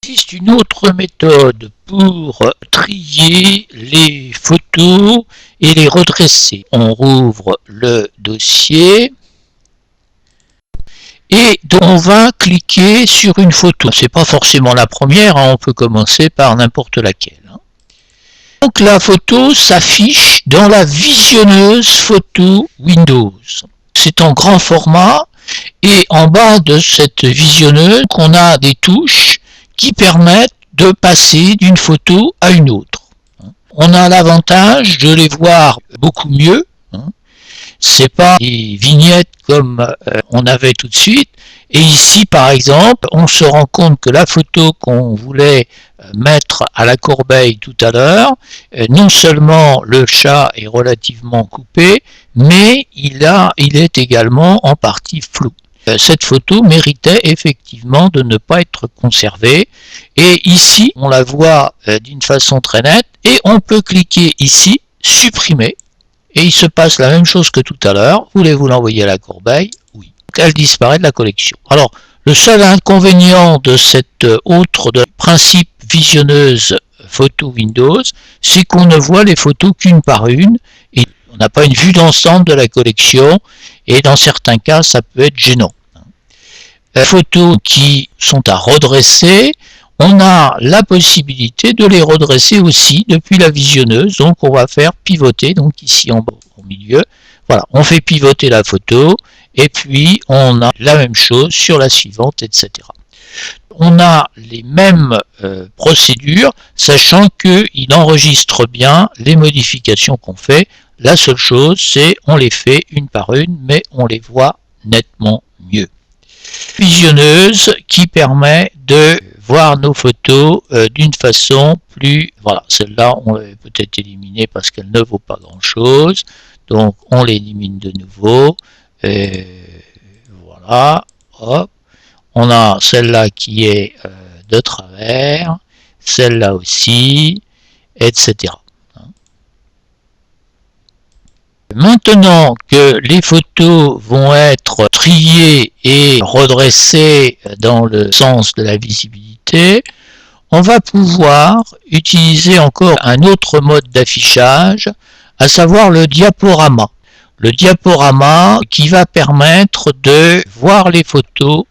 Il existe une autre méthode pour trier les photos et les redresser. On rouvre le dossier et on va cliquer sur une photo. C'est pas forcément la première, on peut commencer par n'importe laquelle. Donc la photo s'affiche dans la visionneuse photo Windows. C'est en grand format et en bas de cette visionneuse, on a des touches qui permettent de passer d'une photo à une autre. On a l'avantage de les voir beaucoup mieux. C'est pas des vignettes comme on avait tout de suite. Et ici, par exemple, on se rend compte que la photo qu'on voulait mettre à la corbeille tout à l'heure, non seulement le chat est relativement coupé, mais il est également en partie flou. Cette photo méritait effectivement de ne pas être conservée. Et ici, on la voit d'une façon très nette. Et on peut cliquer ici, supprimer. Et il se passe la même chose que tout à l'heure. Voulez-vous l'envoyer à la corbeille? Oui. Elle disparaît de la collection. Alors, le seul inconvénient de cette autre principe visionneuse photo Windows, c'est qu'on ne voit les photos qu'une par une. Et on n'a pas une vue d'ensemble de la collection. Et dans certains cas, ça peut être gênant. Les photos qui sont à redresser, on a la possibilité de les redresser aussi depuis la visionneuse. Donc on va faire pivoter, donc ici en bas au milieu. Voilà, on fait pivoter la photo et puis on a la même chose sur la suivante, etc. On a les mêmes procédures, sachant qu'il enregistre bien les modifications qu'on fait. La seule chose, c'est on les fait une par une, mais on les voit nettement mieux. Visionneuse qui permet de voir nos photos d'une façon plus... Voilà, celle-là, on l'avait peut-être éliminée parce qu'elle ne vaut pas grand-chose. Donc, on l'élimine de nouveau. Et voilà, hop. On a celle-là qui est de travers, celle-là aussi, etc. Maintenant que les photos vont être triées et redressées dans le sens de la visibilité, on va pouvoir utiliser encore un autre mode d'affichage, à savoir le diaporama. Le diaporama qui va permettre de voir les photos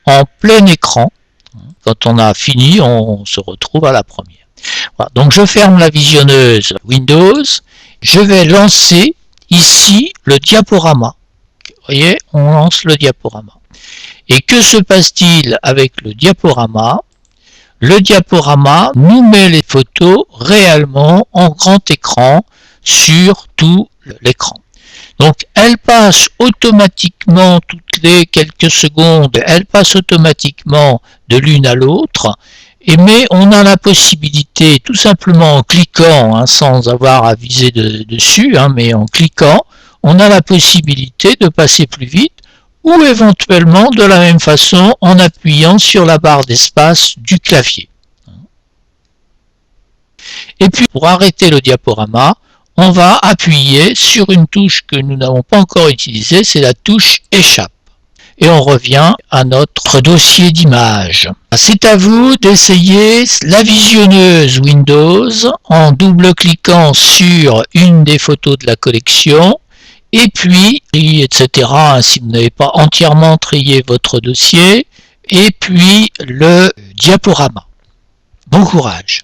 en plein écran. Quand on a fini, on se retrouve à la première. Voilà. Donc je ferme la visionneuse Windows, je vais lancer ici le diaporama. Vous voyez, on lance le diaporama. Et que se passe-t-il avec le diaporama? Le diaporama nous met les photos réellement en grand écran sur tout l'écran. Donc elle passe automatiquement toutes les quelques secondes, elle passe automatiquement de l'une à l'autre. Mais on a la possibilité, tout simplement en cliquant, sans avoir à viser dessus, mais en cliquant, on a la possibilité de passer plus vite ou éventuellement de la même façon en appuyant sur la barre d'espace du clavier. Et puis pour arrêter le diaporama, on va appuyer sur une touche que nous n'avons pas encore utilisée, c'est la touche échappe. Et on revient à notre dossier d'images. C'est à vous d'essayer la visionneuse Windows en double-cliquant sur une des photos de la collection et puis, etc. si vous n'avez pas entièrement trié votre dossier, et puis le diaporama. Bon courage!